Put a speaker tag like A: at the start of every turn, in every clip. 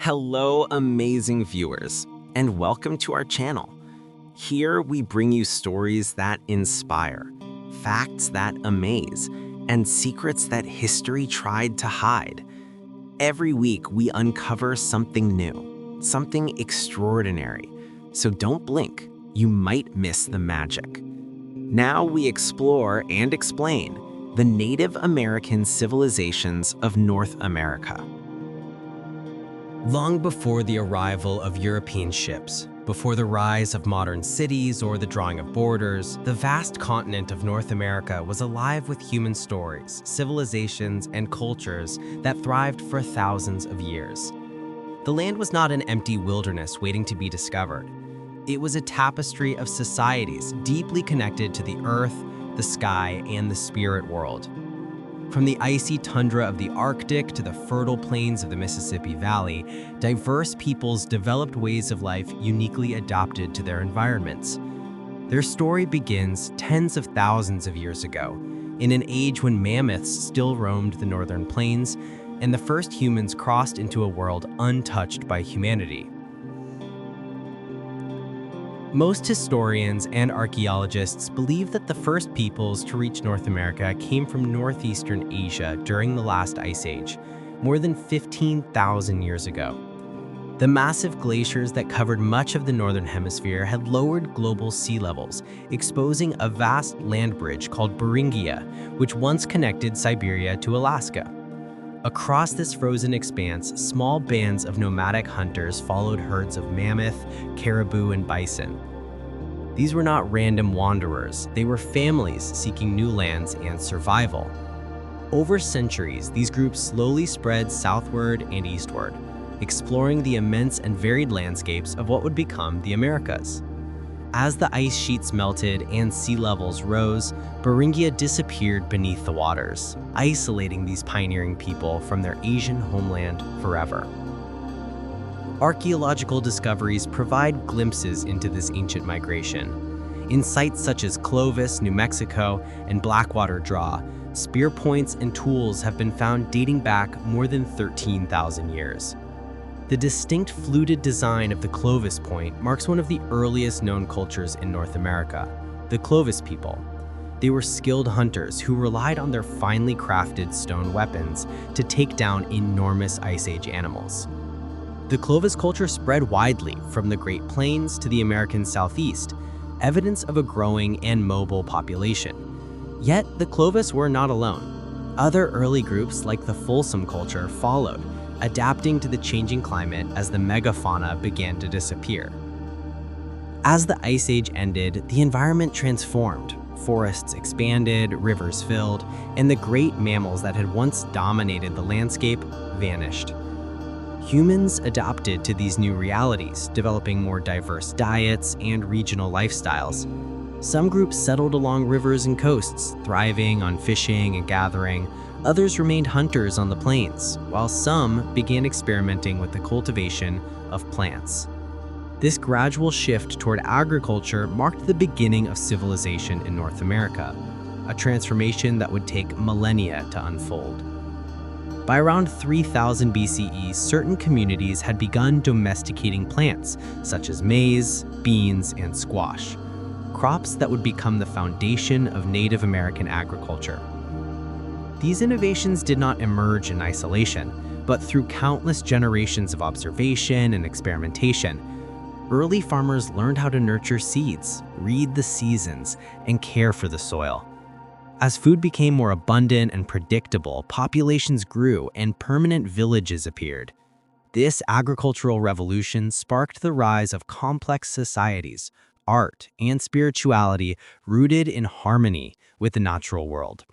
A: Hello, amazing viewers, and welcome to our channel. Here we bring you stories that inspire, facts that amaze, and secrets that history tried to hide. Every week we uncover something new, something extraordinary. So don't blink, you might miss the magic. Now we explore and explain the Native American civilizations of North America. Long before the arrival of European ships, before the rise of modern cities or the drawing of borders, the vast continent of North America was alive with human stories, civilizations, and cultures that thrived for thousands of years. The land was not an empty wilderness waiting to be discovered. It was a tapestry of societies deeply connected to the earth, the sky, and the spirit world. From the icy tundra of the Arctic to the fertile plains of the Mississippi Valley, diverse peoples developed ways of life uniquely adapted to their environments. Their story begins tens of thousands of years ago, in an age when mammoths still roamed the northern plains, and the first humans crossed into a world untouched by humanity. Most historians and archaeologists believe that the first peoples to reach North America came from northeastern Asia during the last ice age, more than 15,000 years ago. The massive glaciers that covered much of the northern hemisphere had lowered global sea levels, exposing a vast land bridge called Beringia, which once connected Siberia to Alaska. Across this frozen expanse, small bands of nomadic hunters followed herds of mammoth, caribou, and bison. These were not random wanderers, they were families seeking new lands and survival. Over centuries, these groups slowly spread southward and eastward, exploring the immense and varied landscapes of what would become the Americas. As the ice sheets melted and sea levels rose, Beringia disappeared beneath the waters, isolating these pioneering people from their Asian homeland forever. Archaeological discoveries provide glimpses into this ancient migration. In sites such as Clovis, New Mexico, and Blackwater Draw, spear points and tools have been found dating back more than 13,000 years. The distinct fluted design of the Clovis point marks one of the earliest known cultures in North America, the Clovis people. They were skilled hunters who relied on their finely crafted stone weapons to take down enormous Ice Age animals. The Clovis culture spread widely from the Great Plains to the American Southeast, evidence of a growing and mobile population. Yet the Clovis were not alone. Other early groups like the Folsom culture followed, adapting to the changing climate as the megafauna began to disappear. As the Ice Age ended, the environment transformed. Forests expanded, rivers filled, and the great mammals that had once dominated the landscape vanished. Humans adapted to these new realities, developing more diverse diets and regional lifestyles. Some groups settled along rivers and coasts, thriving on fishing and gathering. Others remained hunters on the plains, while some began experimenting with the cultivation of plants. This gradual shift toward agriculture marked the beginning of civilization in North America, a transformation that would take millennia to unfold. By around 3000 BCE, certain communities had begun domesticating plants, such as maize, beans, and squash, crops that would become the foundation of Native American agriculture. These innovations did not emerge in isolation, but through countless generations of observation and experimentation. Early farmers learned how to nurture seeds, read the seasons, and care for the soil. As food became more abundant and predictable, populations grew and permanent villages appeared. This agricultural revolution sparked the rise of complex societies, art, and spirituality rooted in harmony with the natural world.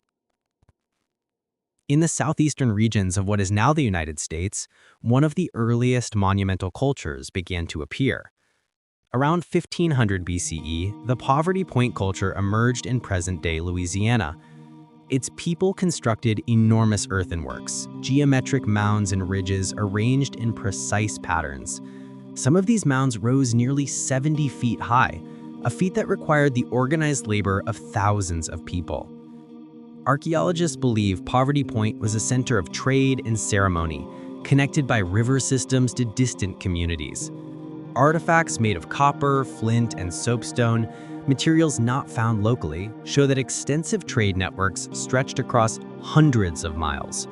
A: In the southeastern regions of what is now the United States, one of the earliest monumental cultures began to appear. Around 1500 BCE, the Poverty Point culture emerged in present-day Louisiana. Its people constructed enormous earthenworks, geometric mounds and ridges arranged in precise patterns. Some of these mounds rose nearly 70 feet high, a feat that required the organized labor of thousands of people. Archaeologists believe Poverty Point was a center of trade and ceremony, connected by river systems to distant communities. Artifacts made of copper, flint, and soapstone, materials not found locally, show that extensive trade networks stretched across hundreds of miles.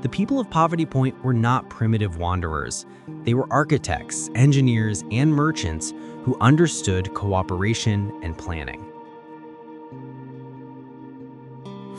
A: The people of Poverty Point were not primitive wanderers. They were architects, engineers, and merchants who understood cooperation and planning.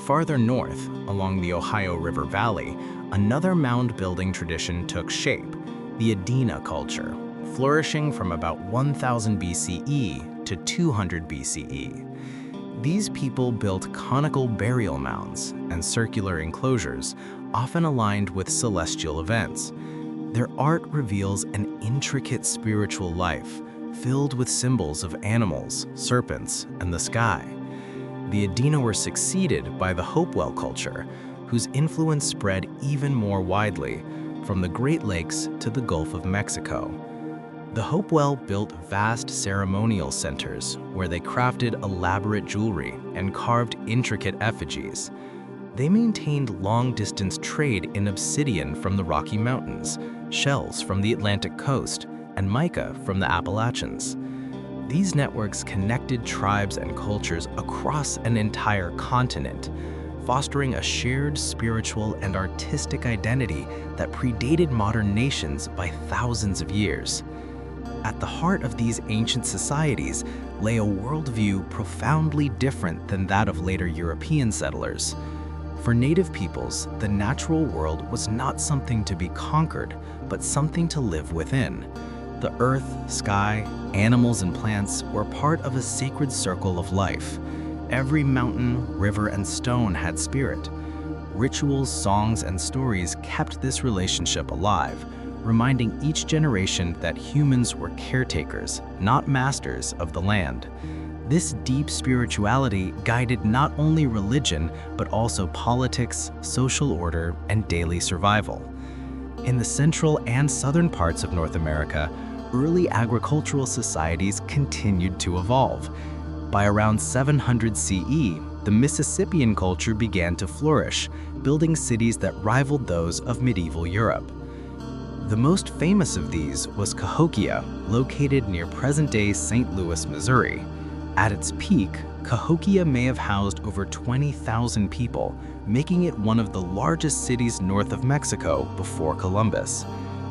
B: Farther north, along the Ohio River Valley, another mound-building tradition took shape, the Adena culture, flourishing from about 1000 BCE to 200 BCE. These people built conical burial mounds and circular enclosures, often aligned with celestial events. Their art reveals an intricate spiritual life, filled with symbols of animals, serpents, and the sky. The Adena were succeeded by the Hopewell culture, whose influence spread even more widely, from the Great Lakes to the Gulf of Mexico. The Hopewell built vast ceremonial centers where they crafted elaborate jewelry and carved intricate effigies. They maintained long-distance trade in obsidian from the Rocky Mountains, shells from the Atlantic coast, and mica from the Appalachians. These networks connected tribes and cultures across an entire continent, fostering a shared spiritual and artistic identity that predated modern nations by thousands of years. At the heart of these ancient societies lay a worldview profoundly different than that of later European settlers. For Native peoples, the natural world was not something to be conquered, but something to live within. The earth, sky, animals, and plants were part of a sacred circle of life. Every mountain, river, and stone had spirit. Rituals, songs, and stories kept this relationship alive, reminding each generation that humans were caretakers, not masters of the land. This deep spirituality guided not only religion, but also politics, social order, and daily survival. In the central and southern parts of North America, early agricultural societies continued to evolve. By around 700 CE, the Mississippian culture began to flourish, building cities that rivaled those of medieval Europe. The most famous of these was Cahokia, located near present-day St. Louis, Missouri. At its peak, Cahokia may have housed over 20,000 people, making it one of the largest cities north of Mexico before Columbus.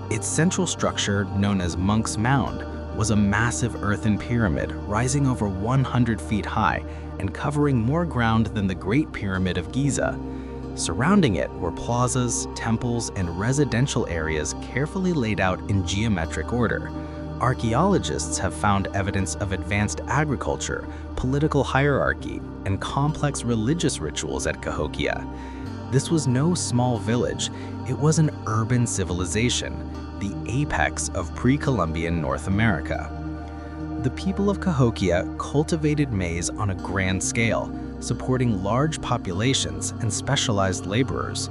B: Its central structure, known as Monk's Mound, was a massive earthen pyramid rising over 100 feet high and covering more ground than the Great Pyramid of Giza. Surrounding it were plazas, temples, and residential areas carefully laid out in geometric order. Archaeologists have found evidence of advanced agriculture, political hierarchy, and complex religious rituals at Cahokia. This was no small village, it was an urban civilization, the apex of pre-Columbian North America. The people of Cahokia cultivated maize on a grand scale, supporting large populations and specialized laborers.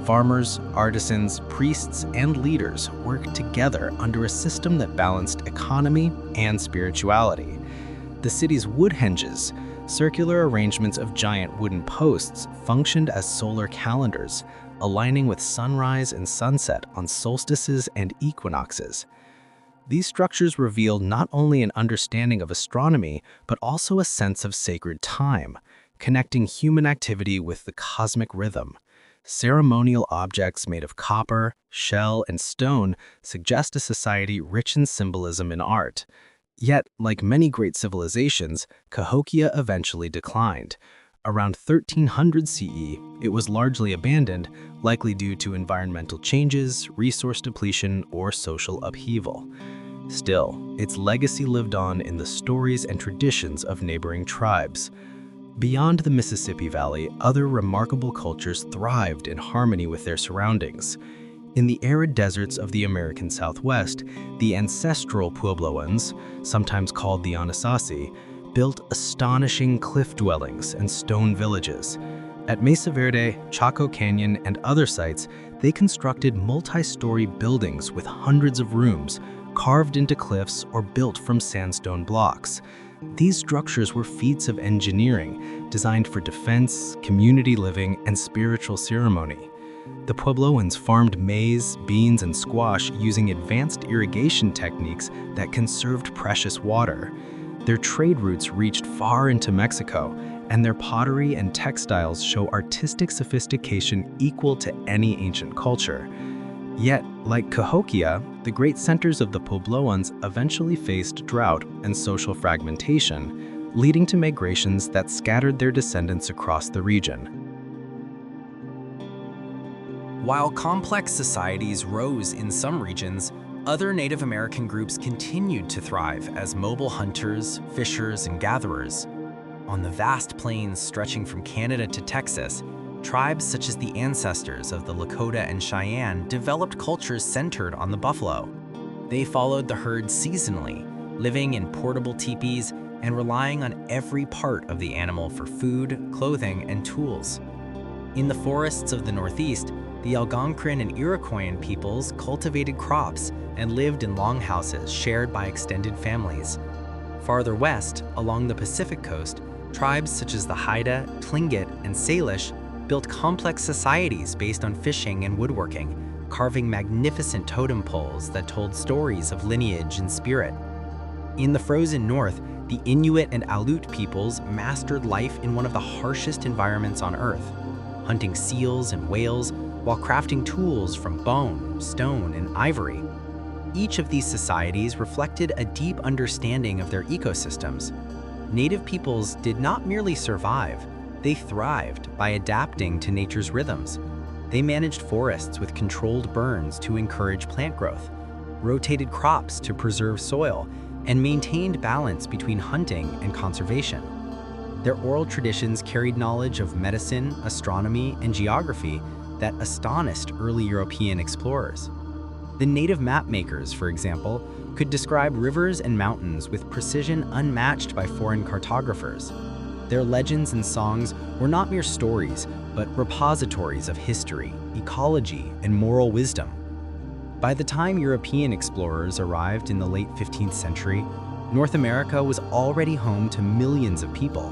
B: Farmers, artisans, priests, and leaders worked together under a system that balanced economy and spirituality. The city's wood henges, circular arrangements of giant wooden posts, functioned as solar calendars, aligning with sunrise and sunset on solstices and equinoxes. These structures revealed not only an understanding of astronomy, but also a sense of sacred time, connecting human activity with the cosmic rhythm. Ceremonial objects made of copper, shell, and stone suggest a society rich in symbolism and art. Yet, like many great civilizations, Cahokia eventually declined. Around 1300 CE, it was largely abandoned, likely due to environmental changes, resource depletion, or social upheaval. Still, its legacy lived on in the stories and traditions of neighboring tribes. Beyond the Mississippi Valley, other remarkable cultures thrived in harmony with their surroundings. In the arid deserts of the American Southwest, the Ancestral Puebloans, sometimes called the Anasazi, built astonishing cliff dwellings and stone villages. At Mesa Verde, Chaco Canyon, and other sites, they constructed multi-story buildings with hundreds of rooms, carved into cliffs or built from sandstone blocks. These structures were feats of engineering, designed for defense, community living, and spiritual ceremony. The Puebloans farmed maize, beans, and squash using advanced irrigation techniques that conserved precious water. Their trade routes reached far into Mexico, and their pottery and textiles show artistic sophistication equal to any ancient culture. Yet, like Cahokia, the great centers of the Puebloans eventually faced drought and social fragmentation, leading to migrations that scattered their descendants across the region.
A: While complex societies rose in some regions, other Native American groups continued to thrive as mobile hunters, fishers, and gatherers. On the vast plains stretching from Canada to Texas, tribes such as the ancestors of the Lakota and Cheyenne developed cultures centered on the buffalo. They followed the herd seasonally, living in portable teepees and relying on every part of the animal for food, clothing, and tools. In the forests of the Northeast, the Algonquin and Iroquois peoples cultivated crops and lived in longhouses shared by extended families. Farther west, along the Pacific coast, tribes such as the Haida, Tlingit, and Salish built complex societies based on fishing and woodworking, carving magnificent totem poles that told stories of lineage and spirit. In the frozen north, the Inuit and Aleut peoples mastered life in one of the harshest environments on Earth, hunting seals and whales while crafting tools from bone, stone, and ivory. Each of these societies reflected a deep understanding of their ecosystems. Native peoples did not merely survive, they thrived by adapting to nature's rhythms. They managed forests with controlled burns to encourage plant growth, rotated crops to preserve soil, and maintained balance between hunting and conservation. Their oral traditions carried knowledge of medicine, astronomy, and geography that astonished early European explorers. The native map makers, for example, could describe rivers and mountains with precision unmatched by foreign cartographers. Their legends and songs were not mere stories, but repositories of history, ecology, and moral wisdom. By the time European explorers arrived in the late 15th century, North America was already home to millions of people.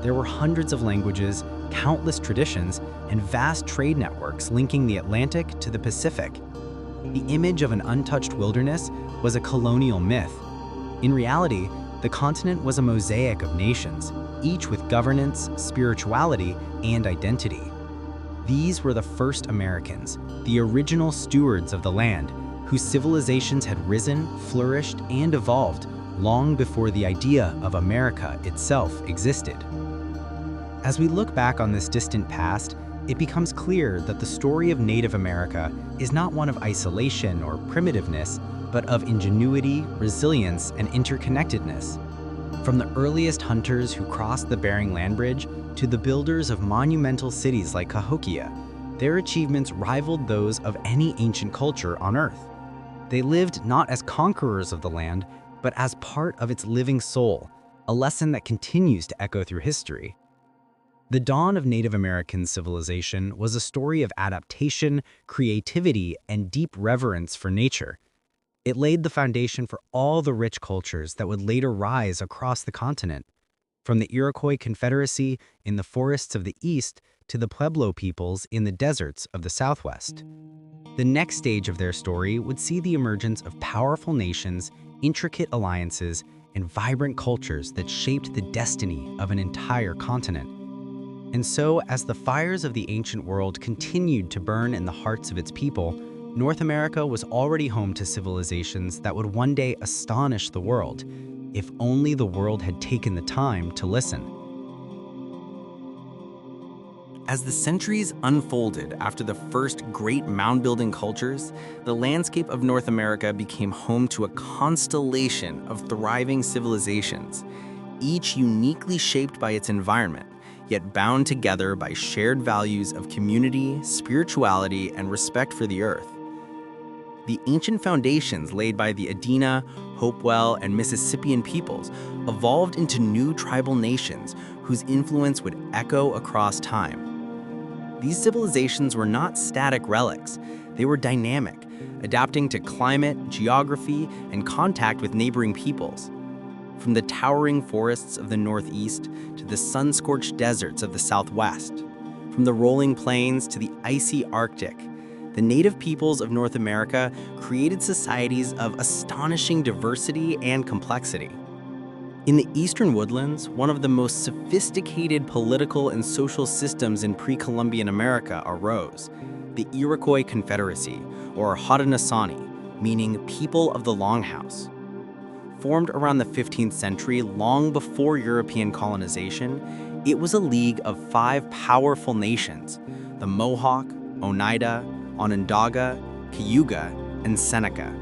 A: There were hundreds of languages, countless traditions, and vast trade networks linking the Atlantic to the Pacific. The image of an untouched wilderness was a colonial myth. In reality, the continent was a mosaic of nations, each with governance, spirituality, and identity. These were the first Americans, the original stewards of the land, whose civilizations had risen, flourished, and evolved long before the idea of America itself existed. As we look back on this distant past, it becomes clear that the story of Native America is not one of isolation or primitiveness, but of ingenuity, resilience, and interconnectedness. From the earliest hunters who crossed the Bering Land Bridge to the builders of monumental cities like Cahokia, their achievements rivaled those of any ancient culture on Earth. They lived not as conquerors of the land, but as part of its living soul, a lesson that continues to echo through history. The dawn of Native American civilization was a story of adaptation, creativity, and deep reverence for nature. It laid the foundation for all the rich cultures that would later rise across the continent, from the Iroquois Confederacy in the forests of the East to the Pueblo peoples in the deserts of the Southwest. The next stage of their story would see the emergence of powerful nations, intricate alliances, and vibrant cultures that shaped the destiny of an entire continent. And so, as the fires of the ancient world continued to burn in the hearts of its people, North America was already home to civilizations that would one day astonish the world, if only the world had taken the time to listen. As the centuries unfolded after the first great mound-building cultures, the landscape of North America became home to a constellation of thriving civilizations, each uniquely shaped by its environment, yet bound together by shared values of community, spirituality, and respect for the earth. The ancient foundations laid by the Adena, Hopewell, and Mississippian peoples evolved into new tribal nations whose influence would echo across time. These civilizations were not static relics. They were dynamic, adapting to climate, geography, and contact with neighboring peoples. From the towering forests of the Northeast to the sun-scorched deserts of the Southwest, From the rolling plains to the icy Arctic, the native peoples of North America created societies of astonishing diversity and complexity. In the eastern woodlands, one of the most sophisticated political and social systems in pre-Columbian America arose, the Iroquois Confederacy, or Haudenosaunee, meaning people of the Longhouse. Formed around the 15th century, long before European colonization, it was a league of 5 powerful nations: the Mohawk, Oneida, Onondaga, Cayuga, and Seneca,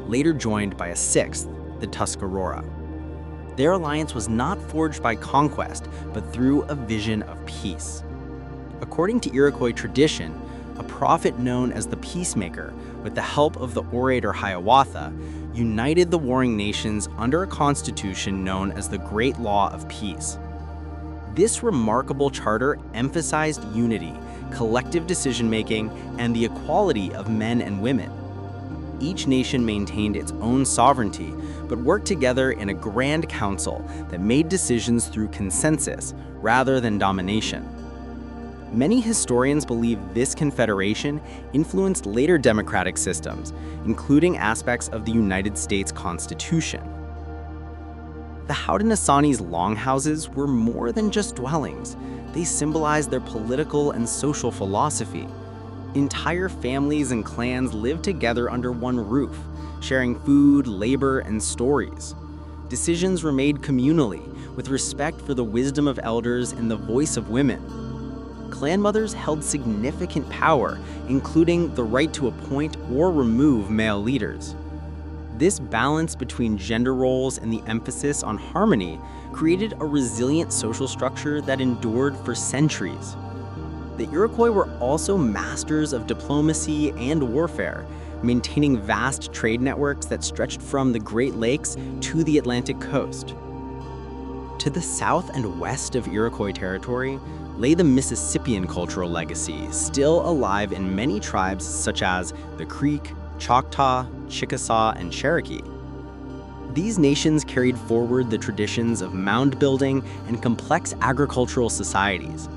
A: later joined by a 6th, the Tuscarora. Their alliance was not forged by conquest, but through a vision of peace. According to Iroquois tradition, a prophet known as the Peacemaker, with the help of the orator Hiawatha, united the warring nations under a constitution known as the Great Law of Peace. This remarkable charter emphasized unity, collective decision-making, and the equality of men and women. Each nation maintained its own sovereignty, but worked together in a grand council that made decisions through consensus rather than domination. Many historians believe this confederation influenced later democratic systems, including aspects of the United States Constitution. The Haudenosaunee's longhouses were more than just dwellings. They symbolized their political and social philosophy. Entire families and clans lived together under one roof, sharing food, labor, and stories. Decisions were made communally, with respect for the wisdom of elders and the voice of women. Clan mothers held significant power, including the right to appoint or remove male leaders. This balance between gender roles and the emphasis on harmony created a resilient social structure that endured for centuries. The Iroquois were also masters of diplomacy and warfare, maintaining vast trade networks that stretched from the Great Lakes to the Atlantic coast. To the south and west of Iroquois territory lay the Mississippian cultural legacy, still alive in many tribes such as the Creek, Choctaw, Chickasaw, and Cherokee. These nations carried forward the traditions of mound building and complex agricultural societies.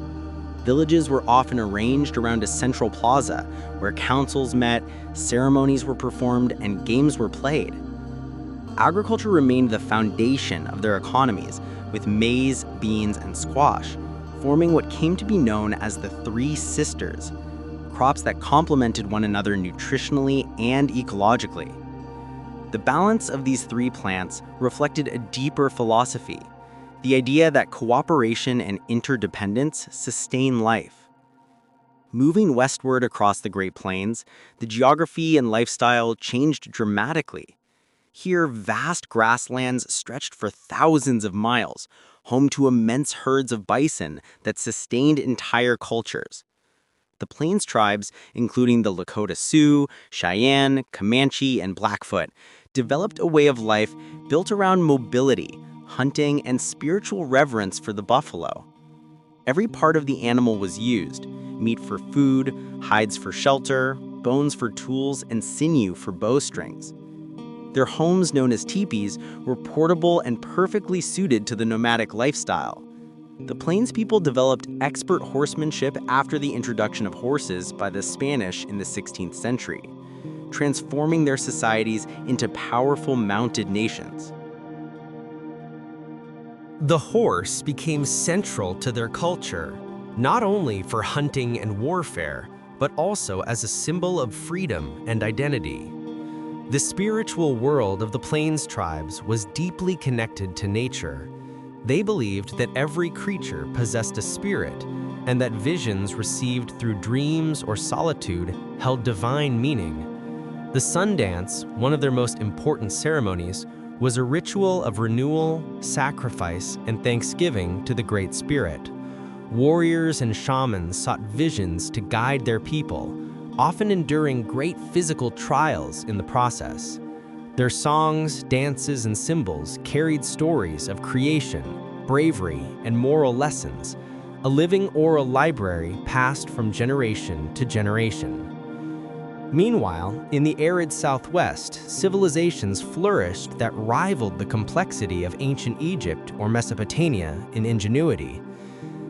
A: Villages were often arranged around a central plaza where councils met, ceremonies were performed, and games were played. Agriculture remained the foundation of their economies, with maize, beans, and squash, forming what came to be known as the Three Sisters, crops that complemented one another nutritionally and ecologically. The balance of these 3 plants reflected a deeper philosophy, the idea that cooperation and interdependence sustain life. Moving westward across the Great Plains, the geography and lifestyle changed dramatically. Here, vast grasslands stretched for thousands of miles, home to immense herds of bison that sustained entire cultures. The Plains tribes, including the Lakota Sioux, Cheyenne, Comanche, and Blackfoot, developed a way of life built around mobility, hunting, and spiritual reverence for the buffalo. Every part of the animal was used: meat for food, hides for shelter, bones for tools, and sinew for bowstrings. Their homes, known as teepees, were portable and perfectly suited to the nomadic lifestyle. The Plains people developed expert horsemanship after the introduction of horses by the Spanish in the 16th century, transforming their societies into powerful mounted nations.
C: The horse became central to their culture, not only for hunting and warfare, but also as a symbol of freedom and identity. The spiritual world of the Plains tribes was deeply connected to nature. They believed that every creature possessed a spirit, and that visions received through dreams or solitude held divine meaning. The sun dance, one of their most important ceremonies, was a ritual of renewal, sacrifice, and thanksgiving to the Great Spirit. Warriors and shamans sought visions to guide their people, often enduring great physical trials in the process. Their songs, dances, and symbols carried stories of creation, bravery, and moral lessons, a living oral library passed from generation to generation. Meanwhile, in the arid Southwest, civilizations flourished that rivaled the complexity of ancient Egypt or Mesopotamia in ingenuity.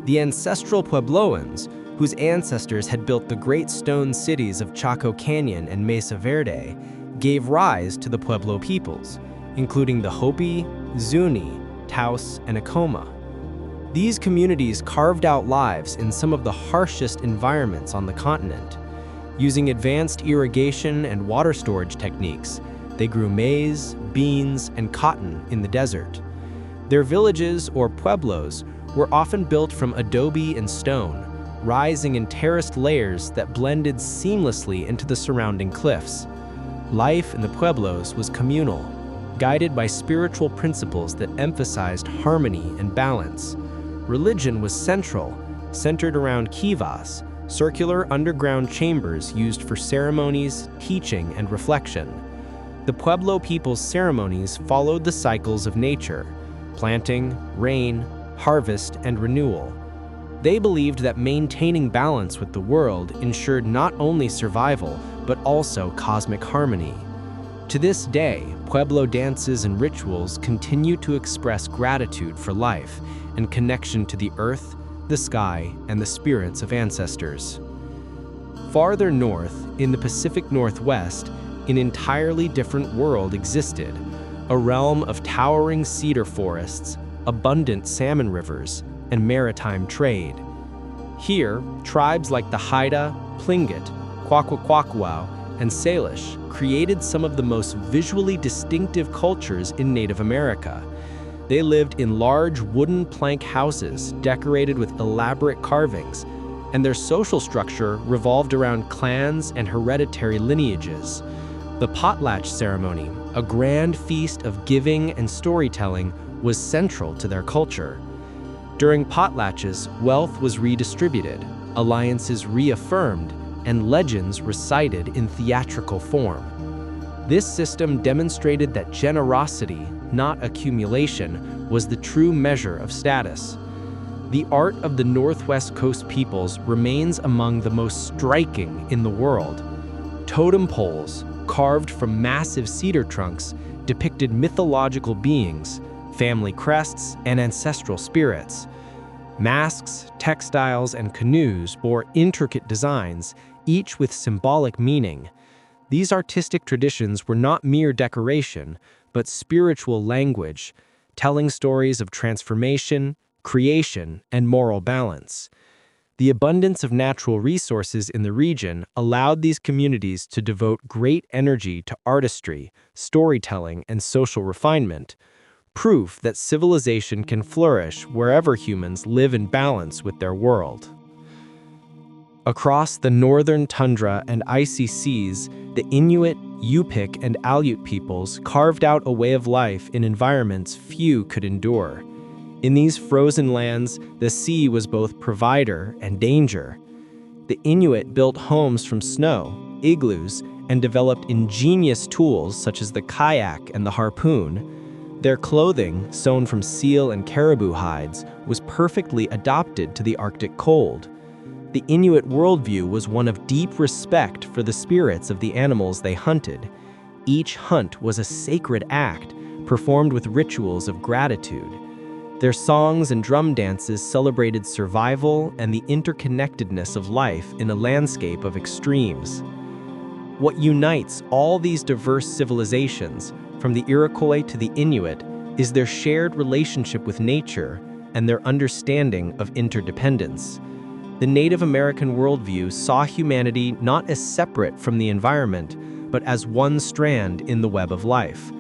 C: The Ancestral Puebloans,
A: whose ancestors had built the great stone cities of Chaco Canyon and Mesa Verde, gave rise to the Pueblo peoples, including the Hopi, Zuni, Taos, and Acoma. These communities carved out lives in some of the harshest environments on the continent. Using advanced irrigation and water storage techniques, they grew maize, beans, and cotton in the desert. Their villages, or pueblos, were often built from adobe and stone, rising in terraced layers that blended seamlessly into the surrounding cliffs. Life in the pueblos was communal, guided by spiritual principles that emphasized harmony and balance. Religion was centered around kivas, circular underground chambers used for ceremonies, teaching, and reflection. The Pueblo people's ceremonies followed the cycles of nature: planting, rain, harvest, and renewal. They believed that maintaining balance with the world ensured not only survival, but also cosmic harmony. To this day, Pueblo dances and rituals continue to express gratitude for life and connection to the earth, the sky, and the spirits of ancestors. Farther north, in the Pacific Northwest, an entirely different world existed, a realm of towering cedar forests, abundant salmon rivers, and maritime trade. Here, tribes like the Haida, Tlingit, Kwakwakwakwao, and Salish created some of the most visually distinctive cultures in Native America. They lived in large wooden plank houses decorated with elaborate carvings, and their social structure revolved around clans and hereditary lineages. The potlatch ceremony, a grand feast of giving and storytelling, was central to their culture. During potlatches, wealth was redistributed, alliances reaffirmed, and legends recited in theatrical form. This system demonstrated that generosity, not accumulation, was the true measure of status. The art of the Northwest Coast peoples remains among the most striking in the world. Totem poles, carved from massive cedar trunks, depicted mythological beings, family crests, and ancestral spirits. Masks, textiles, and canoes bore intricate designs, each with symbolic meaning. These artistic traditions were not mere decoration, but spiritual language, telling stories of transformation, creation, and moral balance. The abundance of natural resources in the region allowed these communities to devote great energy to artistry, storytelling, and social refinement, proof that civilization can flourish wherever humans live in balance with their world. Across the northern tundra and icy seas, the Inuit, Yupik, and Aleut peoples carved out a way of life in environments few could endure. In these frozen lands, the sea was both provider and danger. The Inuit built homes from snow, igloos, and developed ingenious tools such as the kayak and the harpoon. Their clothing, sewn from seal and caribou hides, was perfectly adapted to the Arctic cold. The Inuit worldview was one of deep respect for the spirits of the animals they hunted. Each hunt was a sacred act, performed with rituals of gratitude. Their songs and drum dances celebrated survival and the interconnectedness of life in a landscape of extremes. What unites all these diverse civilizations, from the Iroquois to the Inuit, is their shared relationship with nature and their understanding of interdependence. The Native American worldview saw humanity not as separate from the environment, but as one strand in the web of life.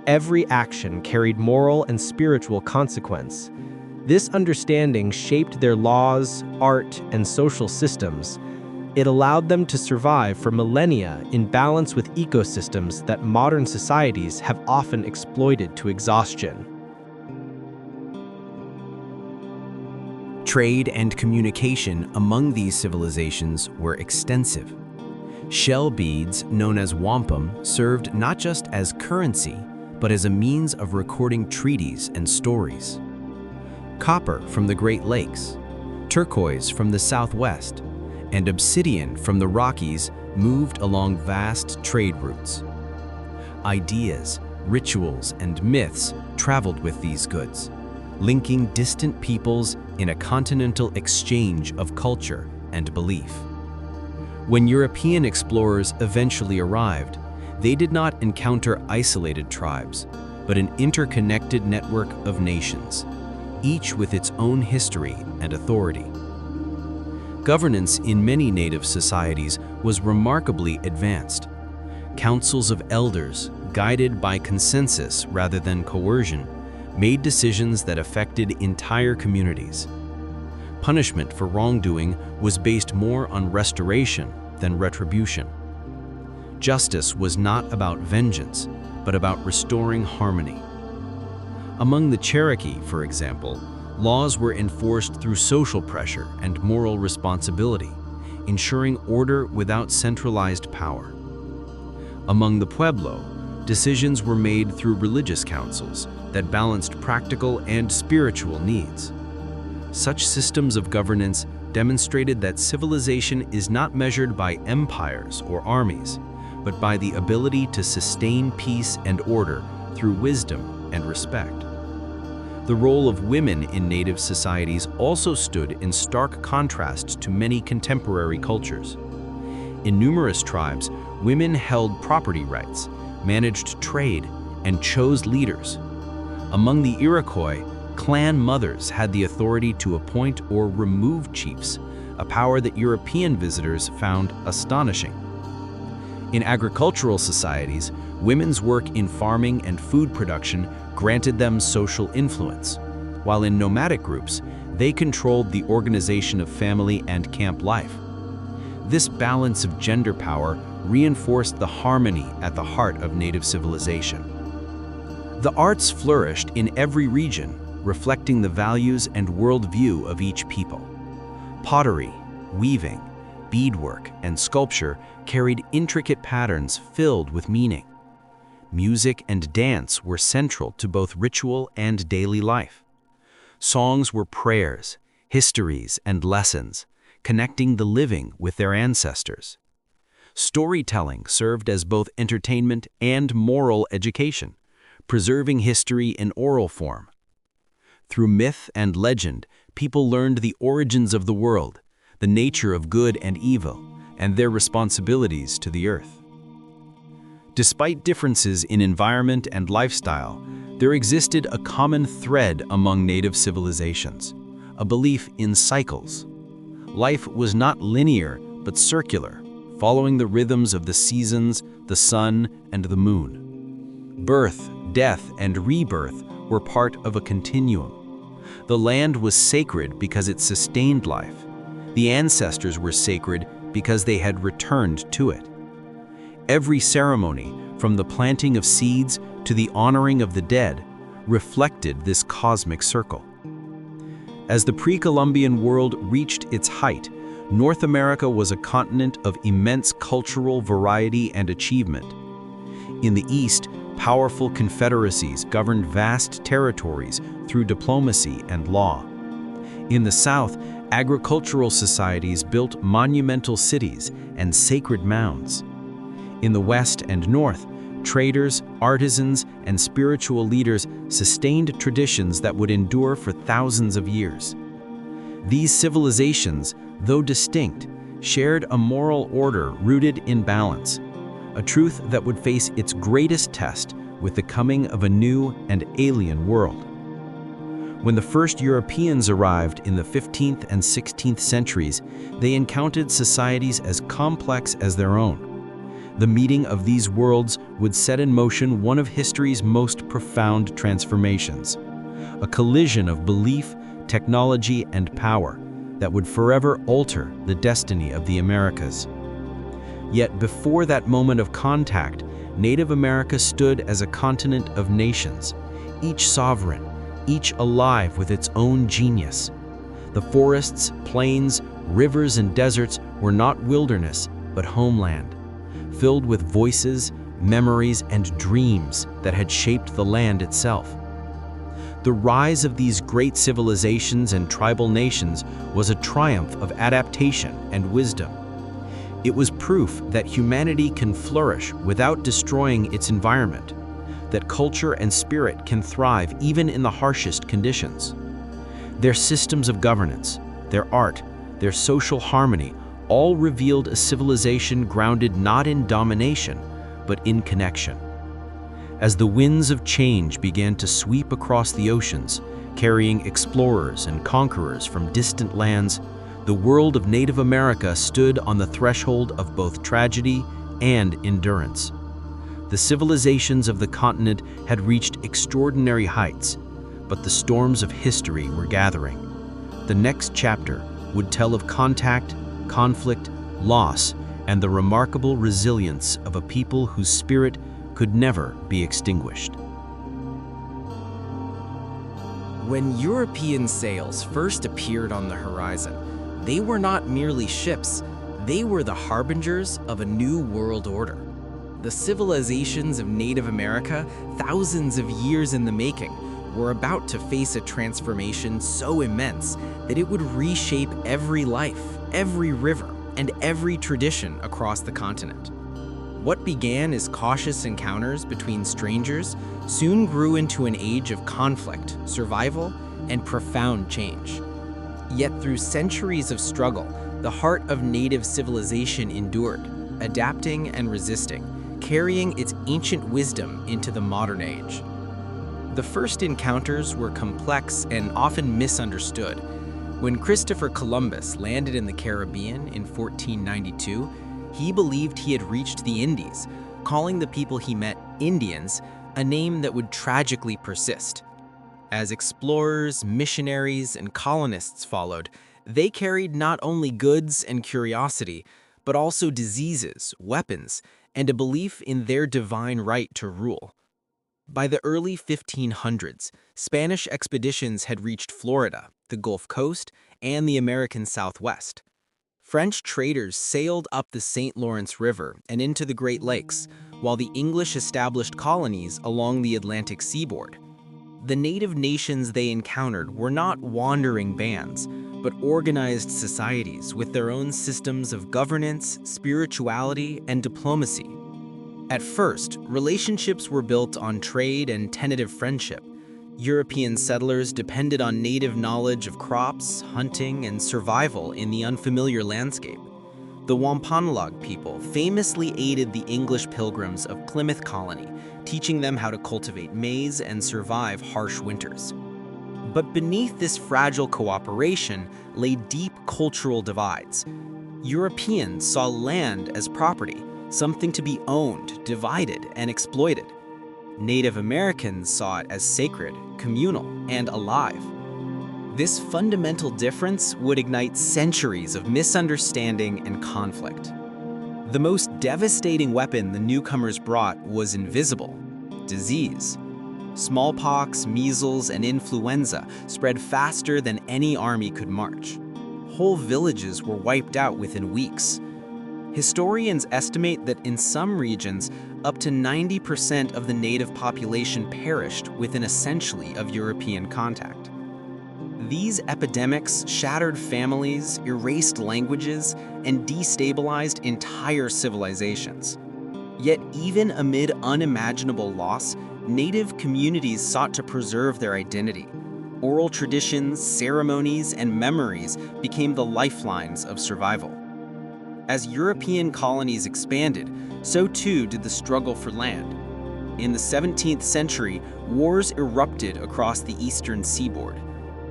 A: Every action carried moral and spiritual consequence. This understanding shaped their laws, art, and social systems. It allowed them to survive for millennia in balance with ecosystems that modern societies have often exploited to exhaustion.
B: Trade and communication among these civilizations were extensive. Shell beads, known as wampum, served not just as currency, but as a means of recording treaties and stories. Copper from the Great Lakes, turquoise from the Southwest, and obsidian from the Rockies moved along vast trade routes. Ideas, rituals, and myths traveled with these goods, linking distant peoples in a continental exchange of culture,
A: and belief. When European explorers eventually arrived, they did not encounter isolated tribes, but an interconnected network of nations, each with its own history and authority. Governance in many native societies was remarkably advanced. Councils of elders, guided by consensus rather than coercion, made decisions that affected entire communities. Punishment for wrongdoing was based more on restoration than retribution. Justice was not about vengeance, but about restoring harmony. Among the Cherokee, for example, laws were enforced through social pressure and moral responsibility, ensuring order without centralized power. Among the Pueblo, decisions were made through religious councils that balanced practical and spiritual needs. Such systems of governance demonstrated that civilization is not measured by empires or armies, but by the ability to sustain peace and order through wisdom and respect. The role of women in native societies also stood in stark contrast to many contemporary cultures. In numerous tribes, women held property rights, managed trade, and chose leaders. Among the Iroquois, clan mothers had the authority to appoint or remove chiefs, a power that European visitors found astonishing. In agricultural societies, women's work in farming and food production granted them social influence, while in nomadic groups, they controlled the organization of family and camp life. This balance of gender power reinforced the harmony at the heart of native civilization. The arts flourished in every region, reflecting the values and worldview of each people. Pottery, weaving, beadwork, and sculpture carried intricate patterns filled with meaning. Music and dance were central to both ritual and daily life. Songs were prayers, histories, and lessons, connecting the living with their ancestors. Storytelling served as both entertainment and moral education, preserving history in oral form. Through myth and legend, people learned the origins of the world, the nature of good and evil, and their responsibilities to the earth. Despite differences in environment and lifestyle, there existed a common thread among native civilizations, a belief in cycles. Life was not linear, but circular, following the rhythms of the seasons, the sun, and the moon. Birth, death, and rebirth were part of a continuum. The land was sacred because it sustained life. The ancestors were sacred because they had returned to it. Every ceremony, from the planting of seeds to the honoring of the dead, reflected this cosmic circle. As the pre-Columbian world reached its height, North America was a continent of immense cultural variety and achievement. In the East, powerful confederacies governed vast territories through diplomacy and law. In the South, agricultural societies built monumental cities and sacred mounds. In the West and North, traders, artisans, and spiritual leaders sustained traditions that would endure for thousands of years. These civilizations, though distinct, shared a moral order rooted in balance, a truth that would face its greatest test with the coming of a new and alien world. When the first Europeans arrived in the 15th and 16th centuries, they encountered societies as complex as their own. The meeting of these worlds would set in motion one of history's most profound transformations, a collision of belief, technology, and power that would forever alter the destiny of the Americas. Yet before that moment of contact, Native America stood as a continent of nations, each sovereign, each alive with its own genius. The forests, plains, rivers, and deserts were not wilderness, but homeland, filled with voices, memories, and dreams that had shaped the land itself. The rise of these great civilizations and tribal nations was a triumph of adaptation and wisdom. It was proof that humanity can flourish without destroying its environment, that culture and spirit can thrive even in the harshest conditions. Their systems of governance, their art,
C: their social harmony, all revealed a civilization grounded not in domination, but in connection. As the winds of change began to sweep across the oceans, carrying explorers and conquerors from distant lands, the world of Native America stood on the threshold of both tragedy and endurance. The civilizations of the continent had reached extraordinary heights, but the storms of history were gathering. The next chapter would tell of contact, conflict, loss, and the remarkable resilience of a people whose spirit could never be extinguished.
D: When European sails first appeared on the horizon, they were not merely ships, they were the harbingers of a new world order. The civilizations of Native America, thousands of years in the making, were about to face a transformation so immense that it would reshape every life, every river, and every tradition across the continent. What began as cautious encounters between strangers soon grew into an age of conflict, survival, and profound change. Yet through centuries of struggle, the heart of native civilization endured, adapting and resisting, carrying its ancient wisdom into the modern age. The first encounters were complex and often misunderstood. When Christopher Columbus landed in the Caribbean in 1492, he believed he had reached the Indies, calling the people he met Indians, a name that would tragically persist. As explorers, missionaries, and colonists followed, they carried not only goods and curiosity, but also diseases, weapons, and a belief in their divine right to rule. By the early 1500s, Spanish expeditions had reached Florida, the Gulf Coast, and the American Southwest. French traders sailed up the St. Lawrence River and into the Great Lakes, while the English established colonies along the Atlantic seaboard. The native nations they encountered were not wandering bands, but organized societies with their own systems of governance, spirituality, and diplomacy. At first, relationships were built on trade and tentative friendship. European settlers depended on native knowledge of crops, hunting, and survival in the unfamiliar landscape. The Wampanoag people famously aided the English pilgrims of Plymouth Colony, teaching them how to cultivate maize and survive harsh winters. But beneath this fragile cooperation lay deep cultural divides. Europeans saw land as property, something to be owned, divided, and exploited. Native Americans saw it as sacred, communal, and alive. This fundamental difference would ignite centuries of misunderstanding and conflict. The most devastating weapon the newcomers brought was invisible: disease. Smallpox, measles, and influenza spread faster than any army could march. Whole villages were wiped out within weeks. Historians estimate that in some regions, up to 90% of the native population perished within a century of European contact. These epidemics shattered families, erased languages, and destabilized entire civilizations. Yet even amid unimaginable loss, native communities sought to preserve their identity. Oral traditions, ceremonies, and memories became the lifelines of survival. As European colonies expanded, so too did the struggle for land. In the 17th century, wars erupted across the eastern seaboard.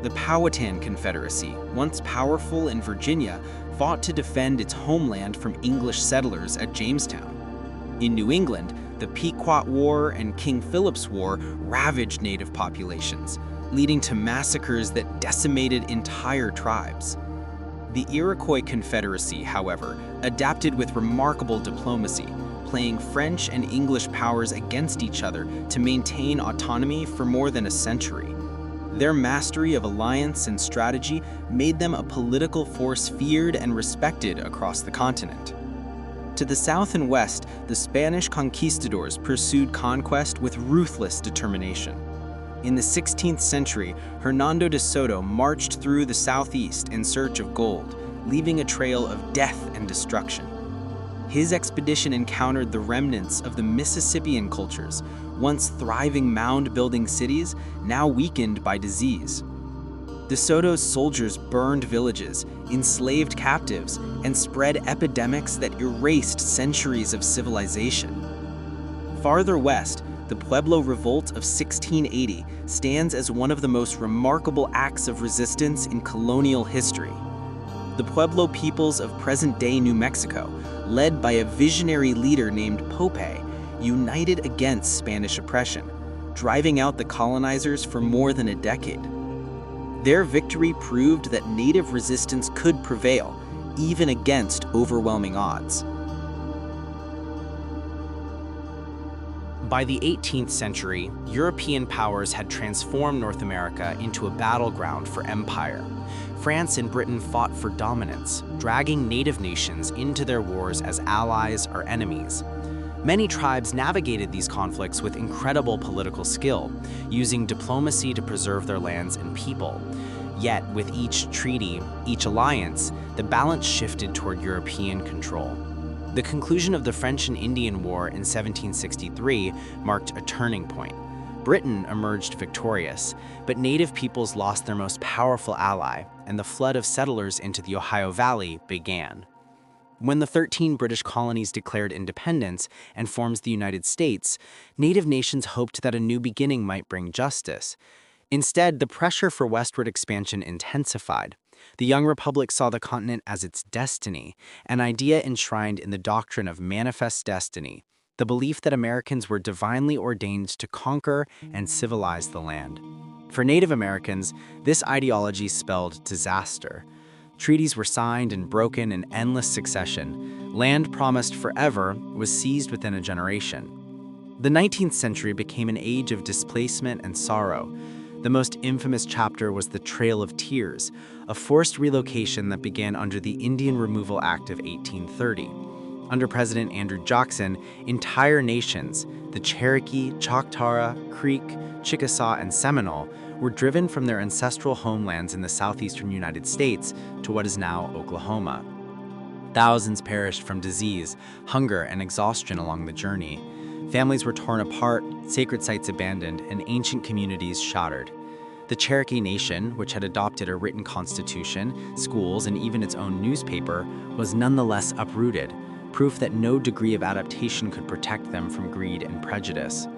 D: The Powhatan Confederacy, once powerful in Virginia, fought to defend its homeland from English settlers at Jamestown. In New England, the Pequot War and King Philip's War ravaged native populations, leading to massacres that decimated entire tribes. The Iroquois Confederacy, however, adapted with remarkable diplomacy, playing French and English powers against each other to maintain autonomy for more than a century. Their mastery of alliance and strategy made them a political force feared and respected across the continent. To the south and west, the Spanish conquistadors pursued conquest with ruthless determination. In the 16th century, Hernando de Soto marched through the southeast in search of gold, leaving a trail of death and destruction. His expedition encountered the remnants of the Mississippian cultures, once thriving mound-building cities, now weakened by disease. De Soto's soldiers burned villages, enslaved captives, and spread epidemics that erased centuries of civilization. Farther west, the Pueblo Revolt of 1680 stands as one of the most remarkable acts of resistance in colonial history. The Pueblo peoples of present-day New Mexico, led by a visionary leader named Pope, united against Spanish oppression, driving out the colonizers for more than a decade. Their victory proved that native resistance could prevail, even against overwhelming odds.
B: By the 18th century, European powers had transformed North America into a battleground for empire. France and Britain fought for dominance, dragging native nations into their wars as allies or enemies. Many tribes navigated these conflicts with incredible political skill, using diplomacy to preserve their lands and people. Yet, with each treaty, each alliance, the balance shifted toward European control. The conclusion of the French and Indian War in 1763 marked a turning point. Britain emerged victorious, but native peoples lost their most powerful ally, and the flood of settlers into the Ohio Valley began. When the 13 British colonies declared independence and formed the United States, native nations hoped that a new beginning might bring justice. Instead, the pressure for westward expansion intensified. The young republic saw the continent as its destiny, an idea enshrined in the doctrine of manifest destiny, the belief that Americans were divinely ordained to conquer and civilize the land. For Native Americans, this ideology spelled disaster. Treaties were signed and broken in endless succession. Land promised forever was seized within a generation. The 19th century became an age of displacement and sorrow. The most infamous chapter was the Trail of Tears, a forced relocation that began under the Indian Removal Act of 1830. Under President Andrew Jackson, entire nations, the Cherokee, Choctaw, Creek, Chickasaw, and Seminole, were driven from their ancestral homelands in the southeastern United States to what is now Oklahoma. Thousands perished from disease, hunger, and exhaustion along the journey. Families were torn apart, sacred sites abandoned, and ancient communities shattered. The Cherokee Nation, which had adopted a written constitution, schools, and even its own newspaper, was nonetheless uprooted, proof that no degree of adaptation could protect them from greed and prejudice.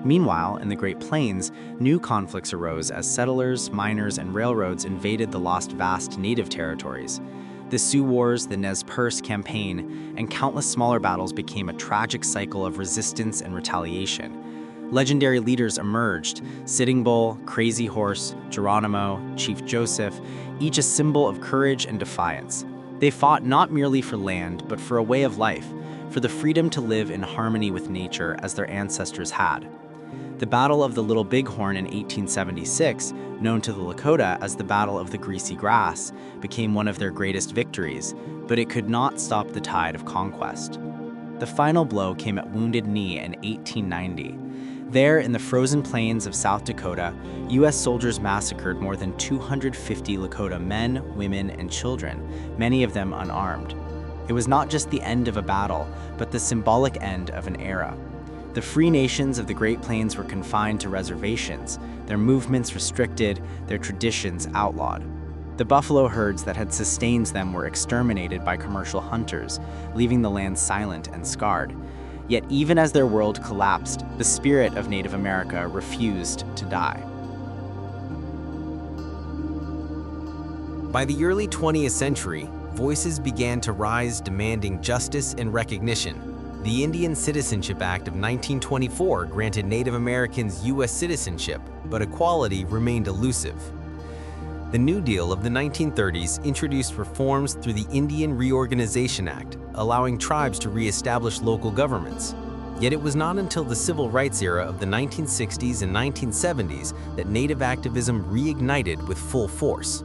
B: Meanwhile, in the Great Plains, new conflicts arose as settlers, miners, and railroads invaded the lost vast native territories. The Sioux Wars, the Nez Perce Campaign, and countless smaller battles became a tragic cycle of resistance and retaliation. Legendary leaders emerged: Sitting Bull, Crazy Horse, Geronimo, Chief Joseph, each a symbol of courage and defiance. They fought not merely for land, but for a way of life, for the freedom to live in harmony with nature as their ancestors had. The Battle of the Little Bighorn in 1876, known to the Lakota as the Battle of the Greasy Grass, became one of their greatest victories, but it could not stop the tide of conquest. The final blow came at Wounded Knee in 1890. There, in the frozen plains of South Dakota, U.S. soldiers massacred more than 250 Lakota men, women, and children, many of them unarmed. It was not just the end of a battle, but the symbolic end of an era. The free nations of the Great Plains were confined to reservations, their movements restricted, their traditions outlawed. The buffalo herds that had sustained them were exterminated by commercial hunters, leaving the land silent and scarred. Yet even as their world collapsed, the spirit of Native America refused to die.
C: By the early 20th century, voices began to rise demanding justice and recognition. The Indian Citizenship Act of 1924 granted Native Americans U.S. citizenship, but equality remained elusive. The New Deal of the 1930s introduced reforms through the Indian Reorganization Act, allowing tribes to re-establish local governments. Yet it was not until the civil rights era of the 1960s and 1970s that Native activism reignited with full force.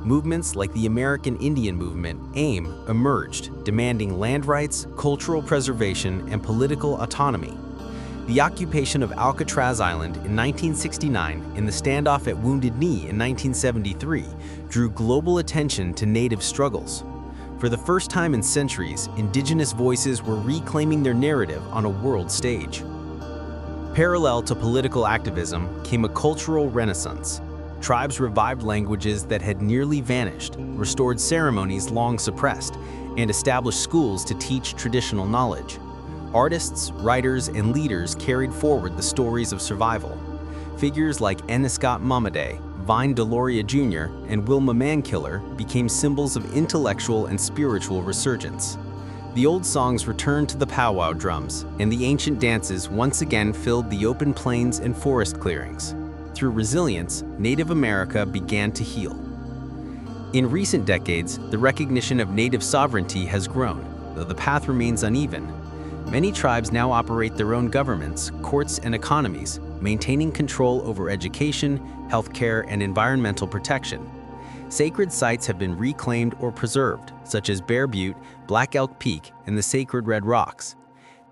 C: Movements like the American Indian Movement, AIM, emerged, demanding land rights, cultural preservation, and political autonomy. The occupation of Alcatraz Island in 1969 and the standoff at Wounded Knee in 1973 drew global attention to Native struggles. For the first time in centuries, Indigenous voices were reclaiming their narrative on a world stage. Parallel to political activism came a cultural renaissance.
B: Tribes revived languages that had nearly vanished, restored ceremonies long suppressed, and established schools to teach traditional knowledge. Artists, writers, and leaders carried forward the stories of survival. Figures like Eniscot Mamadei, Vine Deloria Jr., and Wilma Mankiller became symbols of intellectual and spiritual resurgence. The old songs returned to the powwow drums, and the ancient dances once again filled the open plains and forest clearings. Through resilience, Native America began to heal. In recent decades, the recognition of Native sovereignty has grown, though the path remains uneven. Many tribes now operate their own governments, courts, and economies, maintaining control over education, healthcare, and environmental protection. Sacred sites have been reclaimed or preserved, such as Bear Butte, Black Elk Peak, and the Sacred Red Rocks.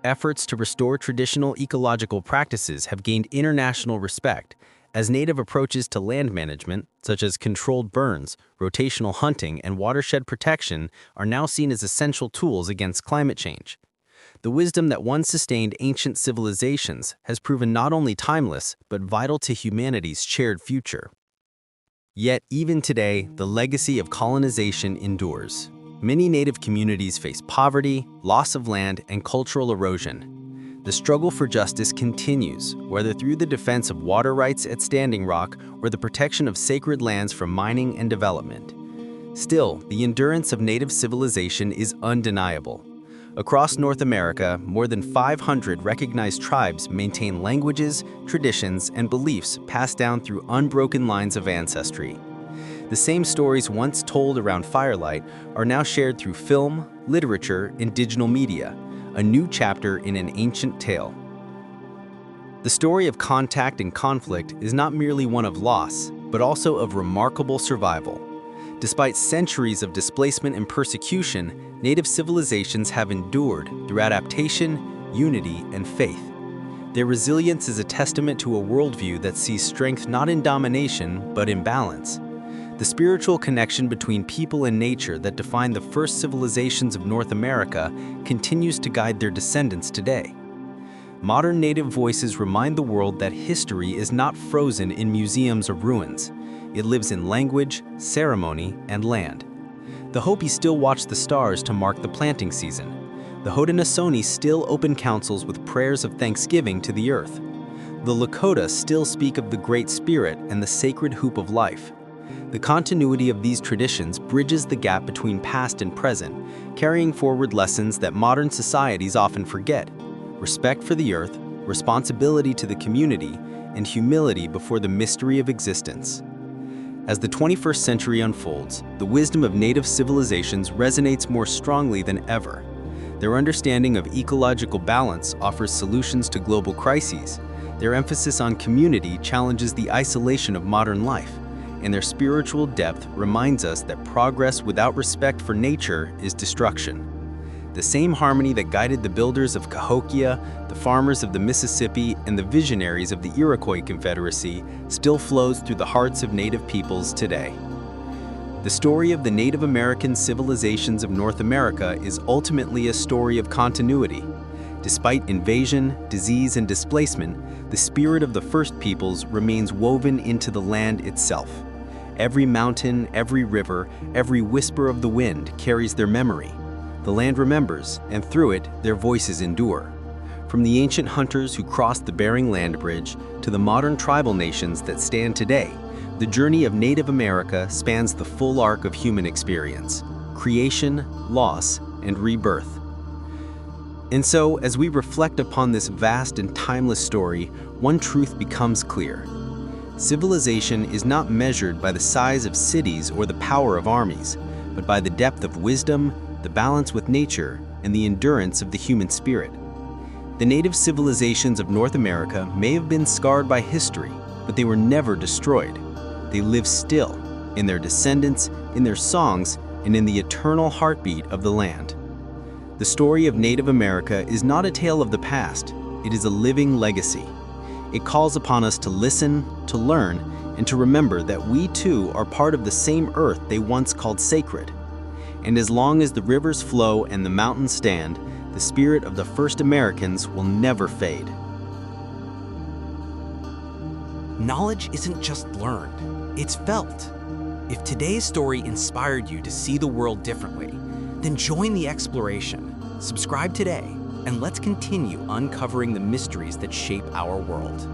B: Efforts to restore traditional ecological practices have gained international respect, as Native approaches to land management, such as controlled burns, rotational hunting, and watershed protection, are now seen as essential tools against climate change. The wisdom that once sustained ancient civilizations has proven not only timeless, but vital to humanity's shared future. Yet, even today, the legacy of colonization endures. Many Native communities face poverty, loss of land, and cultural erosion. The struggle for justice continues, whether through the defense of water rights at Standing Rock or the protection of sacred lands from mining and development. Still, the endurance of Native civilization is undeniable. Across North America, more than 500 recognized tribes maintain languages, traditions, and beliefs passed down through unbroken lines of ancestry. The same stories once told around firelight are now shared through film, literature, and digital media, a new chapter in an ancient tale. The story of contact and conflict is not merely one of loss, but also of remarkable survival. Despite centuries of displacement and persecution, Native civilizations have endured through adaptation, unity, and faith. Their resilience is a testament to a worldview that sees strength not in domination, but in balance. The spiritual connection between people and nature that defined the first civilizations of North America continues to guide their descendants today. Modern Native voices remind the world that history is not frozen in museums or ruins. It lives in language, ceremony, and land. The Hopi still watch the stars to mark the planting season. The Haudenosaunee still open councils with prayers of thanksgiving to the earth. The Lakota still speak of the Great Spirit and the sacred hoop of life. The continuity of these traditions bridges the gap between past and present, carrying forward lessons that modern societies often forget: respect for the earth, responsibility to the community, and humility before the mystery of existence. As the 21st century unfolds, the wisdom of Native civilizations resonates more strongly than ever. Their understanding of ecological balance offers solutions to global crises. Their emphasis on community challenges the isolation of modern life, and their spiritual depth reminds us that progress without respect for nature is destruction. The same harmony that guided the builders of Cahokia, the farmers of the Mississippi, and the visionaries of the Iroquois Confederacy still flows through the hearts of Native peoples today. The story of the Native American civilizations of North America is ultimately a story of continuity. Despite invasion, disease, and displacement, the spirit of the first peoples remains woven into the land itself. Every mountain, every river, every whisper of the wind carries their memory. The land remembers, and through it, their voices endure. From the ancient hunters who crossed the Bering Land Bridge to the modern tribal nations that stand today, the journey of Native America spans the full arc of human experience: creation, loss, and rebirth. And so, as we reflect upon this vast and timeless story, one truth becomes clear. Civilization is not measured by the size of cities or the power of armies, but by the depth of wisdom, the balance with nature, and the endurance of the human spirit. The native civilizations of North America may have been scarred by history, but they were never destroyed. They live still, in their descendants, in their songs, and in the eternal heartbeat of the land. The story of Native America is not a tale of the past, it is a living legacy. It calls upon us to listen, to learn, and to remember that we too are part of the same earth they once called sacred. And as long as the rivers flow and the mountains stand, the spirit of the first Americans will never fade.
E: knowledge isn't just learned, it's felt. If today's story inspired you to see the world differently, then join the exploration. Subscribe today, and let's continue uncovering the mysteries that shape our world.